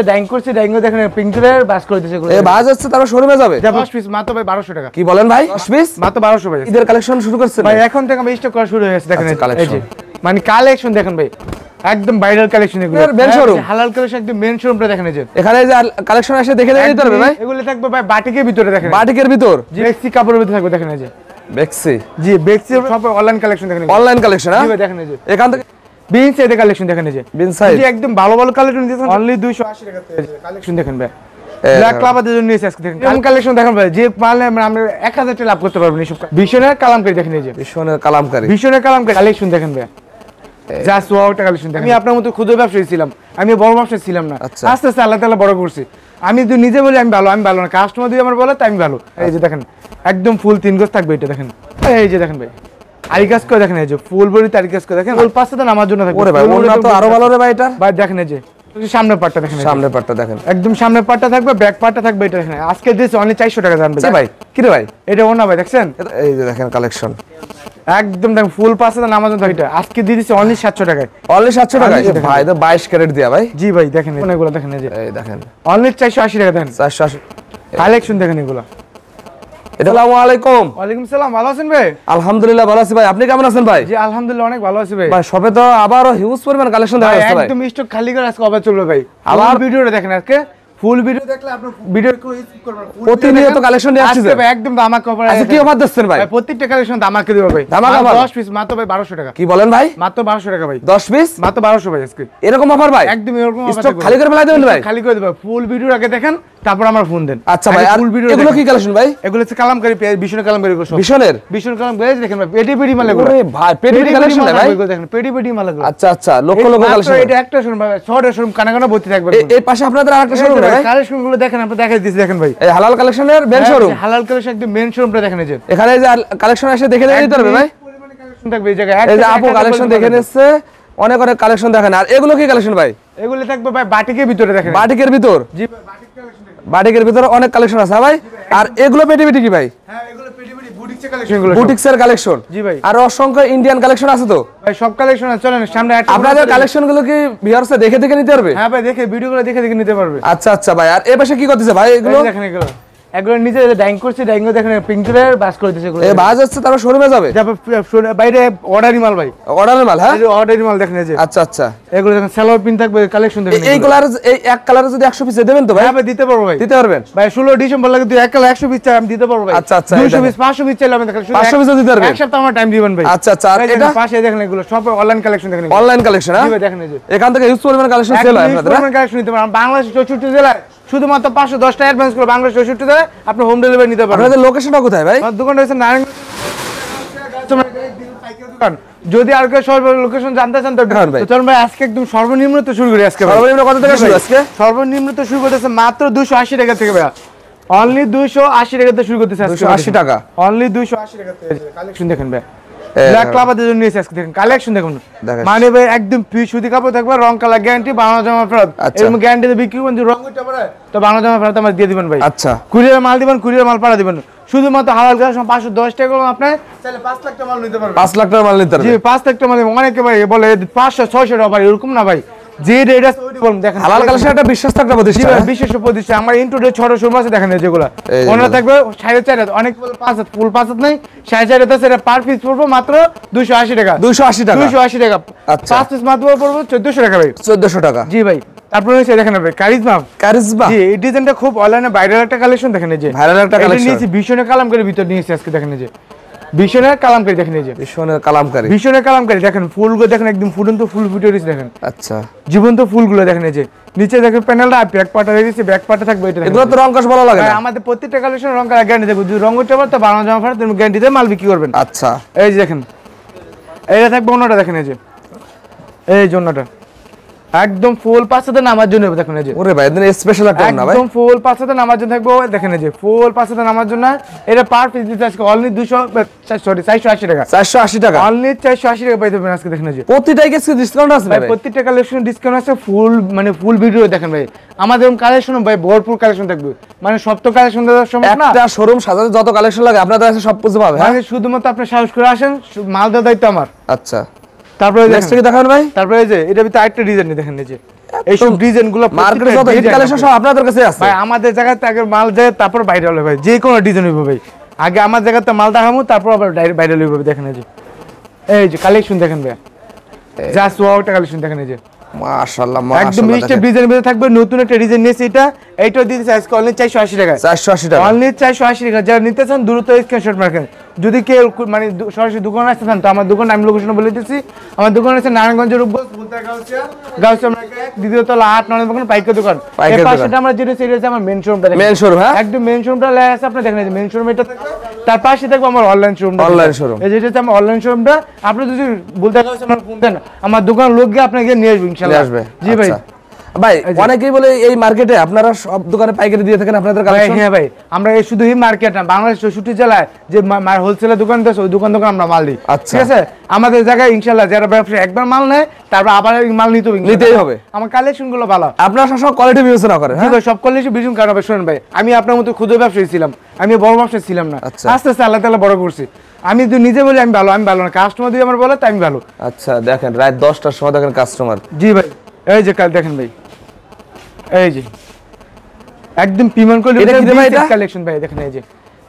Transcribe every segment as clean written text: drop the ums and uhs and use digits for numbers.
Dyeing করছে, ডাইংও দেখেন pink colour বাস করে দিয়েছে এগুলো। এই বাস হচ্ছে তারপর শোরুমে যাবে। 10 পিস মাত্র ভাই 1200 টাকা। কি বলেন ভাই? 10 পিস মাত্র 1200 ভাই। ঈদের কালেকশন শুরু করছেন ভাই? এখন থেকে আমি স্টক করা শুরু হয়ে গেছে দেখেন। এই যে মানে কালেকশন দেখেন ভাই, একদম ভাইরাল কালেকশন এগুলো। মেন শোরুম, হালাল কালেকশন একদম মেন শোরুমটা দেখেন। এই যে এখানে যে কালেকশন এসে দেখে নিতে পারবে ভাই। এগুলো থাকবে ভাই বাটিকের ভিতরে দেখেন। বাটিকের ভিতর বেক্সি কাপড়ের ভিতরে থাকবে দেখেন। এই যে বেক্সি, জি বেক্সি সব অনলাইন কালেকশন দেখেন। অনলাইন কালেকশন হ্যাঁ দেখেন। এই যে এখান থেকে বিন সাইডের কালেকশন দেখেন। এই যে বিন সাইড একদম ভালো ভালো কালেকশন দিয়েছেন অনলি 280 টাকা কালেকশন দেখেন ভাই। ব্ল্যাক ক্লাবাদের জন্য নিয়েছে আজকে দেখেন। কোন কালেকশন দেখেন ভাই, যে পারলে আমরা 1000 টাকা লাভ করতে পারবেন এইসব। ভীষণের কালামকারী দেখেন। এই যে ভীষণের কালামকারী, ভীষণের কালামকারী কালেকশন দেখেন ভাই। জাস্ট ওয়াও কালেকশন দেখেন। আমি আপনার মতো ক্ষুদ্র ব্যবসায়ী ছিলাম, আমি বড় ব্যবসায়ী ছিলাম না। আস্তে আস্তে আল্লাহ তাআলা বড় করছি। আমি যদি নিজে বলি আমি ভালো, আমি ভালো না। কাস্টমার যদি আমার বলে তাই আমি ভালো। এই যে দেখেন একদম ফুল 3 গজ থাকবে এটা দেখেন। এই যে দেখেন ভাই আরি কাজ করে দেখেন। এই যে ফুল বড়ি তারি কাজ করে দেখেন। ফুল পাঁচটা তো আমার জন্য থাকবে। ওরে ভাই ওনা তো আরো ভালো রে ভাই। এটা ভাই দেখেন। এই যে সামনের পাটটা দেখেন। সামনের পাটটা দেখেন, একদম সামনের পাটটা থাকবে, ব্যাক পাটটা থাকবে এটা দেখেন। আজকে দিয়েছে অনলি 400 টাকা জানবে ভাই। কি রে ভাই এটা ওনা ভাই দেখছেন। এই যে দেখেন কালেকশন একদম দেখেন ফুল পাঁচটা তো আমার জন্য এটা আজকে দিয়ে দিয়েছে অনলি 700 টাকায়। অনলি 700 টাকা ভাই। তো 22 ক্যারেট দিয়া ভাই। জি ভাই দেখেন এগুলো দেখেন। এই যে এই দেখেন অনলি 480 টাকা দেন। 480 কালেকশন দেখেন এগুলো। আসসালামু আলাইকুম। ওয়ালাইকুম সালাম। ভালো আছেন ভাই? আলহামদুলিল্লাহ ভালো আছি ভাই। আপনি কেমন আছেন ভাই? জি আলহামদুলিল্লাহ অনেক ভালো আছি ভাই। ভাই শপে তো আবারো হিউজ পরিমাণ কালেকশন দেখা যাচ্ছে ভাই। একদম স্টক খালি করে আজকে আবার চলবে ভাই। আবার ভিডিওটা দেখেন আজকে। ফুল ভিডিও দেখলে আপনি ভিডিও কো স্কিপ করবেন। প্রতিনিয়ত কালেকশন নিয়ে আসছে ভাই একদম ধামাকা অফার। আচ্ছা কি অফার দিচ্ছেন ভাই? ভাই প্রত্যেকটা কালেকশন ধামাকা দিব ভাই। ধামাকা 10 পিস মাত্র ভাই 1200 টাকা। কি বলেন ভাই? মাত্র 1200 টাকা ভাই। 10 পিস মাত্র 1200 ভাই আজকে। এরকম অফার ভাই? একদম এরকম অফার। স্টক খালি করে ফেলাই দেবেন ভাই? খালি করে দেব। ফুল ভিডিও আগে দেখেন তারপর আমার ফোন দেন। আচ্ছা ভাই আর এগুলো কি কালেকশন ভাই? এগুলো হচ্ছে কালামকারী ভীষণ কালামকারী এগুলো সব। ভীষণ কালামকারী দেখেন ভাই। পেডি পেডি মাল এগুলো। ওরে ভাই পেডি পেডি কালেকশন ভাই দেখেন। পেডি পেডি মাল এগুলো। আচ্ছা আচ্ছা লক্ষ লক্ষ কালেকশন। এটা একটা শোরুম ভাই, শহরের শোরুম কানা কানা ভর্তি থাকবে। এই পাশে আপনাদের আরেকটা শোরুম ভাই। কালেকশন গুলো দেখেন, আপনি দেখাই দিয়েছি দেখেন ভাই। এই হালাল কালেকশনের মেন শোরুম। হালাল কালেকশন একদম মেন শোরুমটা দেখেন। এই যে এখানে যে কালেকশন এসে দেখে নিতে পারবে ভাই। পরিমাণে কালেকশন থাকবে এই জায়গায়। এই যে আপু কালেকশন দেখে নিচ্ছে, অনেক অনেক কালেকশন দেখেন। আর এগুলো কি কালেকশন ভাই? এগুলো থাকবে ভাই বাটিকের ভিতরে দেখেন। বাটিকের ভিতর? জি ভাই বাটিক কালেকশন দেখেন। বাটিকের ভিতরে অনেক কালেকশন আছে ভাই। আর এগুলো পেটি পেটি কি ভাই? হ্যাঁ এগুলো পেডি পেডি বুটিক্সের কালেকশন গুলো। বুটিক্সের কালেকশন? জি ভাই। আর অসংখ্য ইন্ডিয়ান কালেকশন আছে তো ভাই। সব কালেকশন আছে, চলেন সামনে একটা। আপনাদের কালেকশন গুলো কি ভিউয়ার্স দেখে দেখে নিতে পারবে? হ্যাঁ ভাই দেখে ভিডিওগুলো দেখে দেখে নিতে পারবে। আচ্ছা আচ্ছা ভাই। আর এই পাশে কি করতেছে ভাই এগুলো? দেখেন এগুলো নিজে ডাইং করছে, ডাইংও দেখেন পিঙ্ক কালার বাস করে দিয়েছে এগুলো। এই বাস হচ্ছে তারপর শোরুমে যাবে। বাইরে অর্ডারি মাল ভাই। অর্ডারের মাল হ্যাঁ? এই যে অর্ডারি মাল দেখেন। এই যে আচ্ছা আচ্ছা এগুলো দেখেন সালোয়ার পিন থাকবে, কালেকশন দেখেন। এই কালার এই এক কালারে যদি 100 পিস দেবেন তো ভাই? হ্যাঁ ভাই দিতে পারবো ভাই। দিতে পারবেন ভাই 16 ডিসেম্বর লাগে তুই এক কালার 100 পিস চাই আমি দিতে পারবো ভাই। আচ্ছা আচ্ছা 200 পিস 500 পিস চাইলে আমি দেখেন 500 পিস দিতে পারবেন। এক সপ্তাহ আমার টাইম দিবেন ভাই। আচ্ছা আচ্ছা। আর এটা পাশে দেখেন এগুলো সব অনলাইন কালেকশন দেখেন। অনলাইন কালেকশন হ্যাঁ? জি ভাই দেখেন। এই যে এখান থেকে হিউজ পরিমাণ কালেকশন সেল হয় আপনাদের। অনলাইন কালেকশন নিতে পারেন। বাংলাদেশ 64 জেলায় শুধুমাত্র 510 টাকা অ্যাডভান্স করে বাংলাদেশ 64 জেলায় আপনি হোম ডেলিভারি নিতে পারবেন। আপনাদের লোকেশনটা কোথায় ভাই? আমার দোকানটা হচ্ছে নারায়ণগঞ্জ। যদি আর কেউ লোকেশন জানতে চান তো চলুন ভাই আজকে একদম সর্বনিম্ন তো শুরু করি। আজকে সর্বনিম্ন কত থেকে শুরু? আজকে সর্বনিম্ন তো শুরু করতেছে মাত্র 280 টাকা থেকে ভাই। অনলি 280 টাকা থেকে শুরু করতেছে আজকে। 280 টাকা অনলি 280 টাকা থেকে। কালেকশন দেখেন ভাই। ব্ল্যাক ক্লাবাদের জন্য নিয়েছে আজকে দেখেন। কালেকশন দেখুন মানে ভাই একদম সুতি কাপড় থাকবে, রং কালার গ্যারান্টি, বাংলা জামা ফেরত। এরকম গ্যারান্টিতে বিক্রি করবেন। রং উঠতে পারে তো বাংলা জামা ফেরত আমরা দিয়ে দিবেন ভাই। আচ্ছা কুরিয়ার মাল দিবেন, কুরিয়ার মাল পাঠা দিবেন। শুধুমাত্র হালাল কালেকশন 510 টাকা করে আপনি চাইলে 5 লাখ টাকা মাল নিতে পারবেন। 5 লাখ টাকা মাল নিতে পারবেন? জি 5 লাখ টাকা মাল। অনেকে ভাই বলে 500 600 টাকা ভাই, এরকম না ভাই। যে রেট আছে ওইটা বলুন দেখেন। হালাল কালেকশন একটা বিশ্বাস্ত একটা প্রতিষ্ঠান। জি বিশেষ প্রতিষ্ঠান। আমার ইনটুডে ছোট শোরুম আছে দেখেন। যেগুলো ওনার থাকবে 4.5 অনেক বলে 5 ফুল 5 নাই 4.5 আছে। এটা পার পিস পড়বে মাত্র 280 টাকা। 280 টাকা? 280 টাকা। আচ্ছা 5 পিস মাত্র পড়বে 1400 টাকা ভাই। 1400 টাকা? জি ভাই। তারপরে হচ্ছে দেখেন ভাই কারিজমা। জি এই ডিজাইনটা খুব অনলাইনে ভাইরাল একটা কালেকশন দেখেন। এই যে ভাইরাল একটা কালেকশন নিয়েছি ভীষণের কালামকারী ভিতর নিয়েছি আজকে দেখেন। এই যে ভীষণের কালামকারী দেখেন। এই যে ভীষণের কালামকারী। ভীষণের কালামকারী দেখেন। ফুলগুলো দেখেন একদম ফুটন্ত ফুল ফুটে রয়েছে দেখেন। আচ্ছা জীবন্ত ফুলগুলো দেখেন। এই যে নিচে দেখেন প্যানেলটা ব্যাক পার্টটা হয়ে গেছে, ব্যাক পার্টটা থাকবে এটা। এগুলো তো রং কস ভালো লাগে না? আমাদের প্রত্যেকটা কালেকশন রং কালার গ্যারান্টি দেবো। যদি রং উঠতে পারে তো বাংলা জামা ফেরত গ্যারান্টিতে মাল বিক্রি করবেন। আচ্ছা এই যে দেখেন এইটা থাকবে অন্যটা দেখেন। এই যে এই জন্যটা একদম ফুল 500 নামার জন্য দেখেন। এই যে ওরে ভাই এদিন স্পেশাল একটা না ভাই। একদম ফুল 500 নামার জন্য থাকবে দেখেন। এই যে ফুল 500 নামার জন্য এটা পার পিস দিতে আজকে অনলি 480 টাকা। 480 টাকা? অনলি 480 টাকা পাইতে পারেন আজকে দেখেন। এই যে প্রতিটাই কি ডিসকাউন্ট আছে ভাই? প্রত্যেকটা কালেকশন ডিসকাউন্ট আছে। ফুল মানে ফুল ভিডিও দেখেন ভাই। আমাদের কালেকশন ভাই ভরপুর কালেকশন থাকবে। মানে সব তো কালেকশন দেওয়ার সময় না। একটা শোরুম সাজাতে যত কালেকশন লাগে আপনাদের কাছে সব কিছু পাবে। মানে শুধুমাত্র আপনি সাহস করে আসেন, মাল দেওয়ার দায়িত্ব আমার। আচ্ছা তারপরে নেক্সট কি দেখাবেন ভাই? তারপরে এই যে এটা ভিতরে আরেকটা ডিজাইন দেখেন। এই যে এইসব ডিজাইন গুলো মার্কেটে যত হিট কালেকশন সব আপনাদের কাছে আছে ভাই। আমাদের জায়গাতে আগে মাল যায়, তারপর বাইরে হলে ভাই, যে কোনো ডিজাইন হইবে ভাই। আগে আমার জায়গাতে মাল দেখামু, তারপর আবার বাইরে হইবে। দেখেন এই যে কালেকশন দেখেন ভাই, জাস্ট ওয়াও একটা কালেকশন দেখেন। এই যে মাশাআল্লাহ একদম মিস্টার ডিজাইনের ভিতরে থাকবে, নতুন একটা ডিজাইন নিয়েছি। এইটা দিতেছে আজকে অনলি 480 টাকা। 480 টাকা অনলি 480 টাকা। যারা নিতে চান দ্রুত স্ক্রিনশট মারবেন। যদি কেউ মানে সরাসরি দোকানে আসতে চান, তো আমার দোকান আমি লোকেশন বলে দিচ্ছি। আমার দোকান আছে নারায়ণগঞ্জের উপর গাউসিয়া মার্কেট, দ্বিতীয় তলা 8-9 দোকান, পাইকারি দোকান। এই পাশেটা আমরা যেটা সেটা হচ্ছে আমার মেইন শোরুমটা। মেইন শোরুম, হ্যাঁ একদম মেইন শোরুমটা লেখা আছে, আপনি দেখেন এই যে মেইন শোরুম এটা থাকবে, তার পাশে থাকবে আমার অনলাইন শোরুমটা। অনলাইন শোরুম, এই যেটা হচ্ছে আমার অনলাইন শোরুমটা। আপনি যদি বলতে চান আমার ফোন দেন, আমার দোকান লোক গিয়ে আপনাকে নিয়ে আসবে ইনশাআল্লাহ। আসবে। জি ভাই। ভাই অনেকেই বলে এই মার্কেটে আপনারা সব দোকানে পাইকারি দিয়ে থাকেন আপনাদের কালেকশন? হ্যাঁ ভাই, আমরা এই শুধু এই মার্কেট না, বাংলাদেশ 64 জেলায় যে হোলসেলের দোকান আছে, ওই দোকান আমরা মাল দিই। ঠিক আছে, আমাদের জায়গায় ইনশাআল্লাহ যারা ব্যবসা একবার মাল নেয়, তারপর আবার মাল নিতেই হবে। আমার কালেকশন গুলো ভালো, আপনারা সব কোয়ালিটি বিবেচনা করেন? হ্যাঁ ভাই, সব কোয়ালিটি বিবেচনা করা হবে। শুনেন ভাই, আমি আপনার মতো ক্ষুদ্র ব্যবসায়ী ছিলাম, আমি বড় ব্যবসায়ী ছিলাম না। আস্তে আস্তে আল্লাহ তাআলা বড় করছি। আমি যদি নিজে বলি আমি ভালো না, কাস্টমার যদি আমার বলে তাই আমি ভালো। আচ্ছা, দেখেন রাত 10টার সময় দেখেন কাস্টমার। জি ভাই, এই যে কাল দেখেন ভাই, এই যে একদম প্রিমিয়াম কোয়ালিটির কালেকশন ভাই। দেখেন এই যে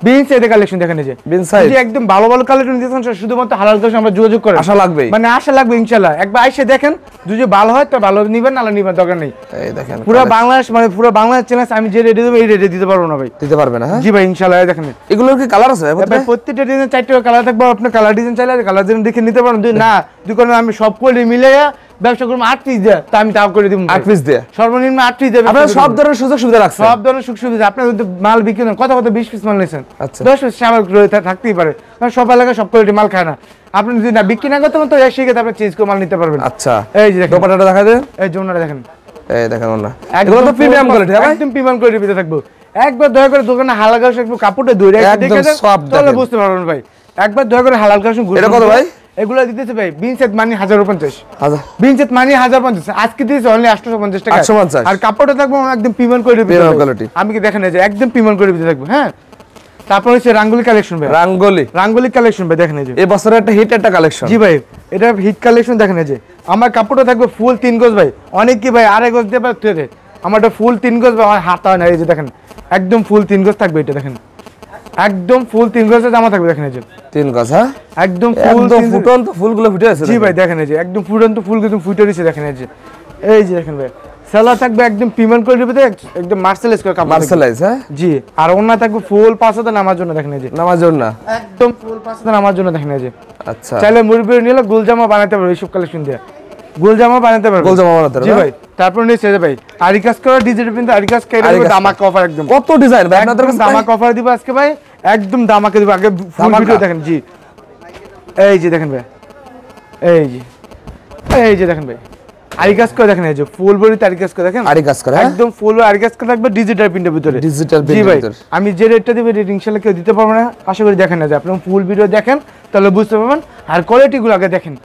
বিন সাইডের কালেকশন দেখেন। এই যে বিন সাইড একদম ভালো কালেকশন দিতেছেন, শুধুমাত্র হালাল কালেকশন আমরা যোগাযোগ করেন। আশা লাগবে, মানে আশা লাগবে ইনশাআল্লাহ। একবার এসে দেখেন, যদি ভালো হয় তো ভালো নিবেন, নালে নিবেন দরকার নেই। এই দেখেন পুরো বাংলাদেশ, মানে পুরো বাংলাদেশ চ্যালেঞ্জ আমি যে রেডি দেব, এই রেডি দিতে পারবো না ভাই। দিতে পারবে না? হ্যাঁ জি ভাই ইনশাআল্লাহ। দেখেন এগুলোর কি কালার আছে ভাই? প্রত্যেকটা ডিজাইন 4টা কালার থাকবে। আপনি কালার ডিজাইন চাইলে কালার ডিজাইন দেখে নিতে পারেন। যদি না দুকানে আমি সব কোয়ালিটি মিলে ব্যবসা করব 8 পিস দিয়ে, তা আমি তাও করে দিব। 8 পিস দিয়ে সর্বনিম্ন 8 পিস দেব। আপনারা সব ধরনের সুযোগ সুবিধা রাখছেন? সব ধরনের সুযোগ সুবিধা। আপনি যদি মাল বিক্রি করেন, কত 20 পিস মাল নিছেন, আচ্ছা 10 পিস সামাল থাকতেই পারে। কারণ সব এলাকায় সব কোয়ালিটি মাল খায় না। আপনি যদি না বিক্রি না করতে পারেন, তো এসে গিয়ে আপনি চেঞ্জ করে মাল নিতে পারবেন। আচ্ছা, এই যে দেখেন দোপাট্টাটা দেখা দেন। এই জোনাটা দেখেন, এই দেখেন ওনা, এগুলো তো প্রিমিয়াম কোয়ালিটি। হ্যাঁ একদম প্রিমিয়াম কোয়ালিটির ভিতরে থাকবে। একবার দয়া করে দোকানে হালাল কালেকশন একটু কাপড়টা ধরে দেখে দেন, তাহলে বুঝতে পারবেন ভাই। একবার দয়া করে হালাল কালেকশন ঘুরে। এটা কত ভাই? এগুলো দিতেছে ভাই বিন সেট মানি 1050। হাজার বিন সেট মানি 1050। আজকে দিতেছে অনলি 850 টাকা। 850। আর কাপড়টা থাকবে একদম প্রিমিয়াম কোয়ালিটি। আমি কি দেখেন এই যে একদম প্রিমিয়াম কোয়ালিটি থাকবে। হ্যাঁ, তারপর হচ্ছে রাঙ্গুলি কালেকশন ভাই। রাঙ্গুলি কালেকশন ভাই দেখেন এই যে এই বছরের একটা হিট একটা কালেকশন। জি ভাই, এটা হিট কালেকশন দেখেন এই যে। আমার কাপড়টা থাকবে ফুল 3 গজ ভাই। অনেক কি ভাই 2.5 গজ দিয়ে পারতে দেয়, আমারটা ফুল 3 গজ ভাই। আমার হাত হয় না। এই যে দেখেন একদম ফুল 3 গজ থাকবে। এটা দেখেন একদম ফুল 3 গজের জামা থাকবে। দেখেন এই যে 3 গজ। হ্যাঁ একদম ফুটন্ত ফুলগুলো ফুটে আছে। জি ভাই দেখেন এই যে একদম ফুটন্ত ফুল কিন্তু ফুটে রয়েছে। দেখেন এই যে, এই যে দেখেন ভাই সালোয়ার থাকবে একদম প্রিমিয়াম কোয়ালিটির ভিতরে, একদম মার্সেলাইজ করে কাপড়। মার্সেলাইজ, হ্যাঁ জি। আর ওন্না থাকবে ফুল 5 হাতে নামার জন্য। দেখেন এই যে নামার জন্য একদম ফুল 5 হাতে নামার জন্য। দেখেন এই যে। আচ্ছা, চাইলে মুরব্বি নিলে গোলজামা বানাতে পারবে এইসব কালেকশন দিয়ে। গোলজামা বানাতে পারবে। জি ভাই। তারপর নিচে ভাই আরি কাজ করা ডিজিটাল প্রিন্ট, আরি কাজ করে দামাক অফার। একদম কত ডিজাইন ভাই আপনাদের কাছে? দামাক অফার দিব আজকে ভাই, একদম দামাকে দিব। আগে ফুল ভিডিও দেখেন। জি এই যে দেখেন ভাই, এই যে দেখেন ভাই আরি কাজ করে। দেখেন এই যে ফুল বডিতে আরি কাজ করে। দেখেন আরি কাজ করে, একদম ফুল আরি কাজ করে থাকবে ডিজিটাল প্রিন্টের ভিতরে। ডিজিটাল জি ভাই, প্রিন্টের আমি যে রেটটা দিব রেট ইনশাআল্লাহ কেউ দিতে পারবে না। আশা করি দেখেন না যে আপনি ফুল ভিডিও দেখেন, তাহলে বুঝতে পারবেন। আর কোয়ালিটি গুলো আগে দেখেন।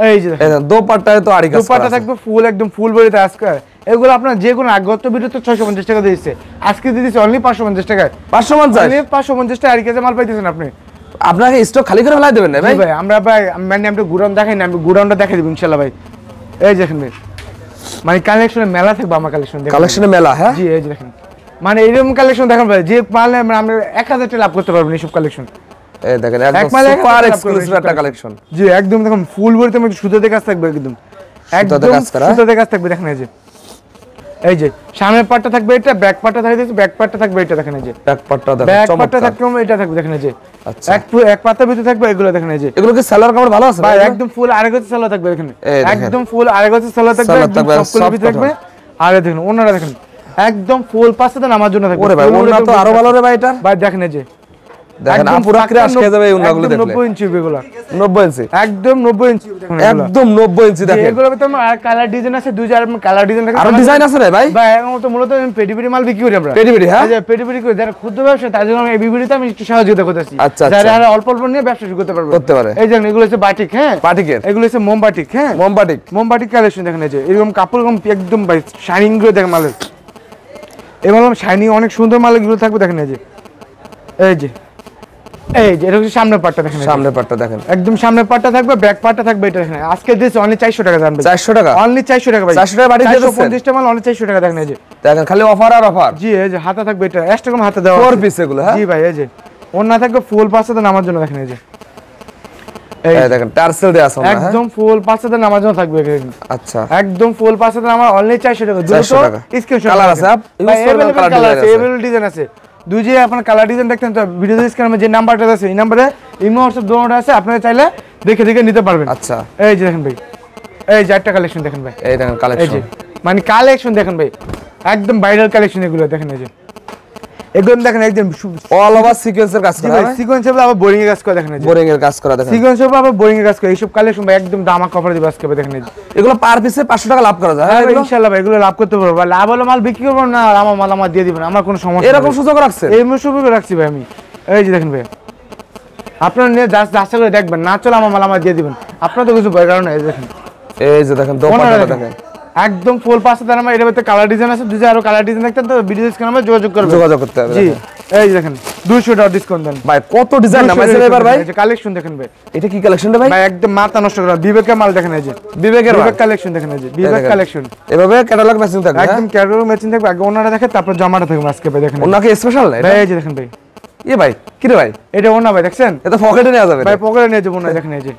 এই যে দেখেন দোপাট্টায় তো আরি কাজ করা, দোপাট্টা থাকবে ফুল একদম ফুল বডিতে আজকে। এগুলো আপনার যে কোনো আগত ভিডিওতে 650 টাকা দিয়েছে, আজকে দিয়েছে অনলি 550 টাকায়। 550 টাকা আরি কাজে মাল পাইতেছেন আপনি। আপনাকে স্টক খালি করে ফেলাই দেবেন না ভাই? ভাই আমরা ভাই মানে আমরা গুডাউন দেখাই না, আমি গুডাউনটা দেখাই দিব ইনশাআল্লাহ ভাই। এই দেখেন ভাই, মানে কালেকশনে মেলা থাকবে আমার কালেকশন। কালেকশনে মেলা, হ্যাঁ জি এই যে দেখেন, মানে এরকম কালেকশন দেখেন ভাই, যে মাল আমরা 1000 টাকা লাভ করতে পারবেন এইসব কালেকশন। এই দেখেন একদম সুপার এক্সক্লুসিভ একটা কালেকশন। জি একদম দেখুন ফুল বডিতে মধ্যে সুতাতে কাজ থাকবে। একদম সুতাতে কাজ থাকবে। দেখেন এই যে সামনের পাটটা থাকবে এটা, ব্যাক পাটটা থাকবে, ব্যাক পাটটা থাকবে এটা। দেখেন এই যে ব্যাক পাটটা দেখেন, ব্যাক পাটটা থাকবে এটা থাকবে। দেখেন এই যে আচ্ছা এক পাতার ভিতরে থাকবে এগুলো। দেখেন এই যে এগুলো কি সালোয়ার কাপড় ভালো আছে ভাই? একদম ফুল আড়াই গজ সালোয়ার থাকবে। দেখেন একদম ফুল আড়াই গজ সালোয়ার থাকবে, সবগুলো ভিতরে থাকবে। আর দেখেন ওনারা দেখেন একদম ফুল 5 হাতে নামার জন্য থাকবে। ওরে ভাই ওনা তো আরো ভালো রে ভাই। এটা ভাই দেখেন এই যে দেখেন পুরো ক্র্যাশ খেয়ে যাবে এই ওনাগুলো দেখলে। 90 ইঞ্চি এগুলো, 90 ইঞ্চি একদম 90 ইঞ্চি। একদম 90 ইঞ্চি দেখেন। এগুলো তো আর কালার ডিজাইন আছে, 2000 কালার ডিজাইন থাকে। আর ডিজাইন আছে রে ভাই? ভাই এখন তো মূলত পেডিপিডি মাল বিক্রি করি আমরা। পেডিপিডি, হ্যাঁ এই যে পেডিপিডি করে যারা ক্ষুদ্র ব্যবসা, তার জন্য এই বিবিডিতে আমি একটু সহযোগিতা করতেছি। আচ্ছা যারা অল্প অল্প নিয়ে ব্যবসা শুরু করতে পারবে। এই দেখেন এগুলো হচ্ছে বাটিক। হ্যাঁ বাটিকের, এগুলো হচ্ছে মোমবাটিক। হ্যাঁ মোমবাটিক কালেকশন। দেখেন এই যে এরকম কাপড় একদম ভাই শাইনিং করে দেখেন মালের। এই মাল শাইনিং অনেক সুন্দর মাল এগুলো থাকবে। দেখেন এই যে এই যে এটা হচ্ছে সামনের পাটটা দেখেন, সামনের পাটটা দেখেন, একদম সামনের পাটটা থাকবে, ব্যাক পাটটা থাকবে এটা দেখেন। আজকে দিয়েছে অনলি 400 টাকা দাম। 400 টাকা, অনলি 400 টাকা ভাই, 400 টাকা বাড়ি দিয়ে দিচ্ছেন। 450 টা মাল অনলি 400 টাকা দেখেন। এই যে দেখেন খালি অফার আর অফার। জি এই যে হাতা থাকবে এটা এক্সট্রা কম হাতা দেওয়া 4 পিস এগুলো। হ্যাঁ জি ভাই, এই যে ওন্না থাকবে ফুল পাঁচটা নামার জন্য দেখেন। এই যে এই দেখেন টার্সেল দেয়া আছে না, একদম ফুল পাঁচটা নামার জন্য থাকবে। আচ্ছা একদম ফুল পাঁচটা নামার অনলি 400 টাকা। দুটো স্ক্রিনশট কালার আছে, ভাই কালার আছে, এভেলেবল ডিজাইন আছে। দুই যে আপনার কালার ডিজাইন দেখতেন তো ভিডিও স্ক্রিনে যে নাম্বারটা আছে এই নম্বরে ইমো হোয়াটসঅ্যাপ দুটোটা আছে, আপনারা চাইলে দেখে দেখে নিতে পারবেন। আচ্ছা এই যে দেখেন ভাই, এই যে একটা কালেকশন দেখেন ভাই, এই দেখেন কালেকশন, মানে কালেকশন দেখেন ভাই, একদম ভাইরাল কালেকশন এগুলো দেখেন। এই যে এগুলো দেখেন একদম অল ওভার সিকোয়েন্সের কাজ করা, সিকোয়েন্সের আবার বোরিং এর কাজ করা দেখেন। এই যে বোরিং এর কাজ করা দেখেন, সিকোয়েন্সের আবার বোরিং এর কাজ করা। এইসব কালেকশন ভাই একদম দামা কভার দিবে আজকে দেখেন। এই যে এগুলো পার পিসে 500 টাকা লাভ করা যায়। হ্যাঁ ইনশাআল্লাহ ভাই এগুলো লাভ করতে পারবো। লাভ হলে মাল বিক্রি করবো না, আর আমার মাল আমার দিয়ে দিবেন, আমার কোনো সমস্যা নেই। এরকম সুযোগ রাখছে, এই সুযোগ রাখছি ভাই আমি। এই যে দেখেন ভাই, আপনারা নিয়ে যাচাই করে দেখবেন, না চলে আমার মাল আমার দিয়ে দিবেন, আপনারা তো কিছু ভয় কারণ এই দেখেন। এই যে দেখেন দোপাট্টা দেখেন একদম ফুল পাঁচটা দাম। এর ভিতরে কালার ডিজাইন আছে, যদি আরো কালার ডিজাইন দেখতেন তো ভিডিও স্ক্রিনে আমরা যোগাযোগ করতে হবে। জি এই যে দেখেন 200 টাকা ডিসকাউন্ট দেন ভাই। কত ডিজাইন নামাইছেন এবার ভাই, এই যে কালেকশন দেখেন ভাই। এটা কি কালেকশন রে ভাই? ভাই একদম মাথা নষ্ট করা বিবেকের মাল দেখেন। এই যে বিবেক কালেকশন দেখেন। এই যে বিবেক কালেকশন এভাবে ক্যাটালগ ম্যাচিং থাকবে, একদম ক্যাটালগ ম্যাচিং থাকবে। আগে ওনারা দেখে তারপর জামাটা থাকবে আজকে ভাই দেখেন। ওনাকে স্পেশাল না ভাই এই যে দেখেন ভাই, এ ভাই কি রে ভাই, এটা ওনা ভাই দেখছেন, এটা পকেটে নেওয়া যাবে ভাই, পকেটে নিয়ে যাবো না দেখেন। এই যে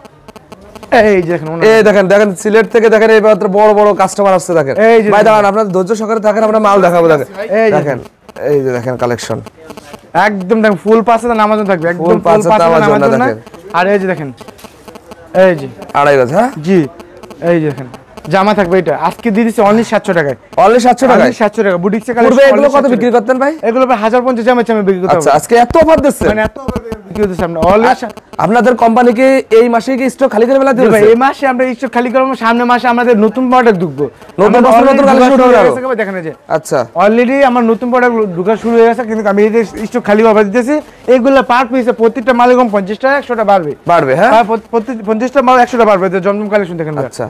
এই যে দেখেন ওনা, এই দেখেন দেখেন সিলেট থেকে দেখেন এই মাত্র বড় বড় কাস্টমার আসছে দেখেন। ভাই দাঁড়ান আপনাদের ধৈর্য সহকারে থাকেন, আমরা মাল দেখাবো দেখেন। দেখেন এই যে দেখেন কালেকশন একদম দেখেন ফুল পাঁচটা নামাজন থাকবে, একদম ফুল পাঁচটা নামাজন দেখেন। আর এই যে দেখেন, এই যে আড়াই গজ। হ্যাঁ জি এই যে দেখেন জামা থাকবে, এটা আজকে দিয়ে দিচ্ছি অনলি 700 টাকায়। অনলি 700 টাকায়, 700 টাকা বুটিক্সে কালেকশন। এগুলো কত বিক্রি করতেন ভাই? এগুলো ভাই 1050 জামা চামে বিক্রি করতে হবে। আচ্ছা আজকে এত অফার দিচ্ছেন, মানে এত বিক্রি করতেছি আমরা অনলি। আপনাদের কোম্পানি কি এই মাসে কি স্টক খালি করে ফেলা দিবে? ভাই এই মাসে আমরা স্টক খালি করব, সামনের মাসে আমাদের নতুন প্রোডাক্ট ঢুকবো, নতুন কালেকশন শুরু হয়ে গেছে দেখেন। এই যে আচ্ছা অলরেডি আমার নতুন প্রোডাক্ট ঢোকা শুরু হয়ে গেছে, কিন্তু আমি এই যে স্টক খালি অফার দিতেছি। এইগুলো পার পিসে প্রত্যেকটা মালে কম 50 টাকা 100 টাকা বাড়বে। হ্যাঁ প্রত্যেক 50টা মাল 100 টাকা বাড়বে। জমজম কালেকশন দেখেন। আচ্ছা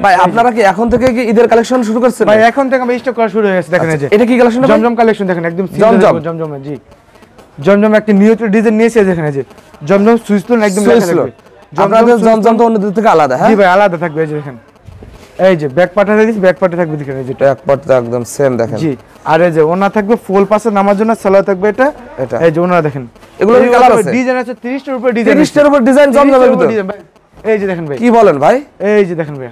ভাই আপনারা কি এখন থেকে কি ঈদের কালেকশন শুরু করছেন? ভাই এখন থেকে আমি স্টক করা শুরু হয়ে গেছে দেখেন। এই যে এটা কি কালেকশন? জমজম কালেকশন দেখেন, একদম জমজম। জি জমজম একটা নিউ ডিজাইন নিয়েছে দেখেন। এই যে জমজম সুইসলন একদম লেখা থাকবে। আপনাদের জমজম তো অন্যদের থেকে আলাদা। হ্যাঁ জি ভাই আলাদা থাকবে। এই যে দেখেন, এই যে ব্যাক পার্টটা দিয়েছি, ব্যাক পার্টে থাকবে দেখেন। এই যে ব্যাক পার্টটা একদম সেম দেখেন। জি আর এই যে ওনা থাকবে ফুল পাশে নামার জন্য সালোয়ার থাকবে এটা। এই যে ওনা দেখেন, এগুলো কি কালার আছে? ডিজাইন আছে 30 টার উপরে ডিজাইন, 30 টার উপর ডিজাইন জমজমের ভিতর। এই যে দেখেন ভাই, কি বলেন ভাই? এই যে দেখেন ভাই,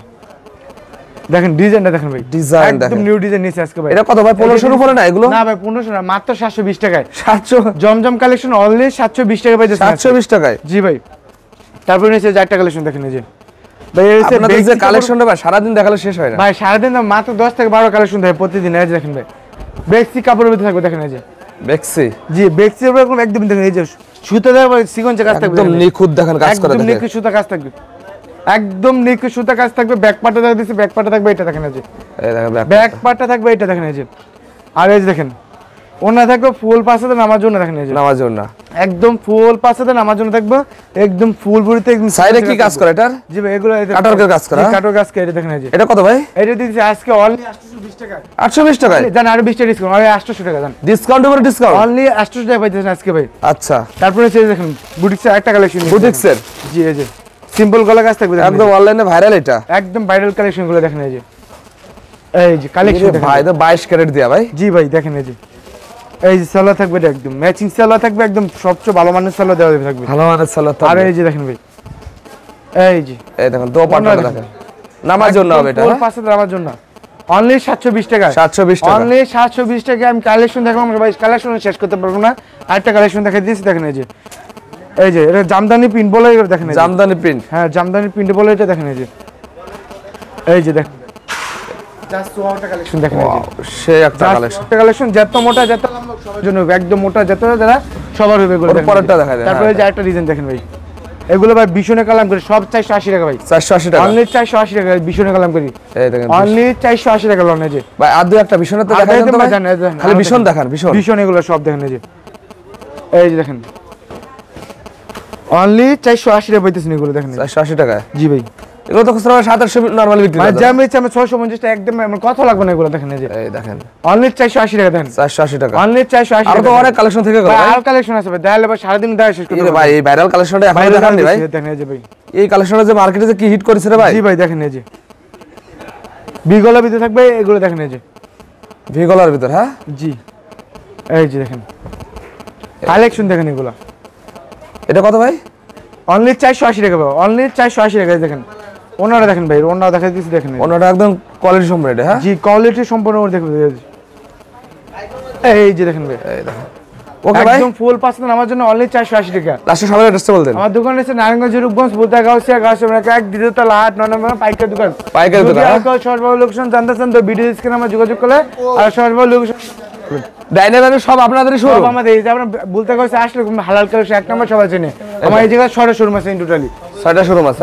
দেখেন ডিজাইনটা দেখেন ভাই, ডিজাইন দেখেন, একদম নিউ ডিজাইন নিয়েছে আজকে ভাই। এটা কত ভাই? 1500 এর উপরে না এগুলো? না ভাই 1500 না, মাত্র 720 টাকায়। 700 জমজম কালেকশন অনলি 720 টাকা পাইছে। 720 টাকায়? জি ভাই। তারপর নিচে চারটা কালেকশন দেখেন। এই যে ভাই আপনাদের যে কালেকশনটা ভাই সারা দিন দেখালে শেষ হয় না ভাই, সারা দিন মাত্র 10 থেকে 12 কালেকশন থাকে প্রতিদিন। এই যে দেখেন ভাই, বেক্সি কাপড়ের ভিতরে থাকবে দেখেন। এই যে বেক্সি, জি বেক্সির উপর একদম দেখেন। এই যে সুতা দেওয়া সিকোয়েন্সের কাজ থাকবে, একদম নিখুঁত দেখেন কাজ করা। একদম নিখুঁত সুতা কাজ থাকবে, একদম নিখুঁত সুতা কাজ থাকবে। ব্যাক পার্টটা দেখা দিচ্ছি, ব্যাক পার্টটা থাকবে এটা দেখেন। এই যে ব্যাক পার্টটা থাকবে এটা দেখেন। এই যে আর এই যে দেখেন ওনা থাকবে ফুল পাঁচটাতে নামার জন্য দেখেন। এই যে নামার জন্য একদম ফুল পাঁচটাতে নামার জন্য থাকবে, একদম ফুল বুড়িতে একদম। সাইডে কি কাজ করে এটার? জি ভাই এগুলো কাটওয়ার্কের কাজ করা, কাটওয়ার্ক কাজ করে। এটা দেখেন। এই যে এটা কত ভাই? এটা দিচ্ছি আজকে অনলি 820 টাকা। 820 টাকায় জান, আরো 20 টাকা ডিসকাউন্ট, অনলি 800 টাকা জান। ডিসকাউন্ট উপরে ডিসকাউন্ট, অনলি 800 টাকা পাইতেছেন আজকে ভাই। আচ্ছা তারপরে এই দেখেন বুটিক্সের একটা কালেকশন, বুটিক্সের। জি এই যে সিম্পল গলা কাজ থাকবে একদম অনলাইনে ভাইরাল, এটা একদম ভাইরাল কালেকশন গুলো দেখেন। এই যে কালেকশন ভাই তো 22 ক্যারেট দিয়া ভাই। জি ভাই দেখেন। এই যে সালোয়ার থাকবে, এটা একদম ম্যাচিং সালোয়ার থাকবে, একদম সবচেয়ে ভালো মানের সালোয়ার দেওয়া থাকবে, ভালো মানের সালোয়ার থাকবে। আর এই যে দেখেন ভাই, এই যে এই দেখেন দোপাট্টা দেখেন, নামার জন্য হবে এটা, ফুল পাঁচটা নামার জন্য অনলি 720 টাকা। 720 টাকা, অনলি 720 টাকা। আমি কালেকশন দেখাবো ভাই, কালেকশন শেষ করতে পারবো না। আরেকটা কালেকশন দেখাই দিয়েছি দেখেন। এই যে এটা জামদানি প্রিন্ট বলে দেখেন। জামদানি প্রিন্ট, হ্যাঁ জামদানি প্রিন্ট বলে এটা দেখেন। এই যে দেখেন জাস্ট ওয়াওটা কালেকশন দেখেন। সে একটা কালেকশন, কালেকশন যত মোটা যত লম্বা সবার জন্য হবে, একদম মোটা যত যারা সবার হবে এগুলো। পরেরটা দেখা যায়। তারপরে যে একটা ডিজাইন দেখেন ভাই, এগুলো ভাই বিশনে কালাম করে সব 480 টাকা ভাই। 480 টাকা, অনলি 480 টাকা বিশনে কালাম করি। এই দেখেন অনলি 480 টাকা লন। এই যে ভাই আর দুই একটা বিশনে তো দেখাই দেন ভাই, খালি বিশন দেখান, বিশন এগুলো সব দেখেন। এই যে দেখেন অনলি 480 টাকা পাইতেছেন এগুলো দেখেন। 480 টাকা? জি ভাই। এগুলো তো খুচরা 700 নরমালি বিক্রি ভাই জাম রেট আমি 650 টাকা একদম আমার কথা লাগবে না এগুলো দেখেন এই যে এই দেখেন অনলি 480 টাকা দেন 480 টাকা অনলি 480 আর টাকা তো অনেক কালেকশন থেকে গেল ভাই ভাই আর কালেকশন আছে ভাই দেখালে ভাই সারা দিন দেখা শেষ করতে এই ভাই এই ভাইরাল কালেকশনটা এখন দেখান দি ভাই দেখেন এই যে ভাই এই কালেকশনটা যে মার্কেটে যে কি হিট করেছে রে ভাই জি ভাই দেখেন এই যে বিগলা ভিতরে থাকবে এগুলো দেখেন এই যে ভিগলার ভিতর হ্যাঁ জি এই যে দেখেন কালেকশন দেখেন এগুলো এটা কত ভাই অনলি 480 টাকা ভাই অনলি 480 টাকা দেখেন ওনারা দেখেন ভাই ওনারা দেখাই দিচ্ছি দেখেন ওনাটা একদম কোয়ালিটি সম্পূর্ণ এটা হ্যাঁ জি কোয়ালিটি সম্পূর্ণ ওর দেখবেন এই যে দেখেন ভাই এই দেখেন ওকে ভাই একদম ফুল পাচ্ছেন আমার জন্য অনলি 480 টাকা লাস্টে সবাই অ্যাড্রেসটা বল দেন আমার দোকান আছে নারায়ণগঞ্জ রূপগঞ্জ বুলতাগাঁও এক দ্বিতীয়তলা 8 9 নম্বর পাইকারি দোকান পাইকারি দোকান, হ্যাঁ? সর্বভাবে লোকেশন জানতে চান তো ভিডিও স্ক্রিনে আমার যোগাযোগ করলে আর সর্বভাবে লোকেশন ডাইনামাইট সব আপনাদেরই সব শোরুম আমাদের এই যে আমরা বুলতাগাঁও আসলে হালাল করে এক নম্বর সবাই চেনে আমার এই জায়গায় 6টা শোরুম আছে ইন টোটালি 6টা শোরুম আছে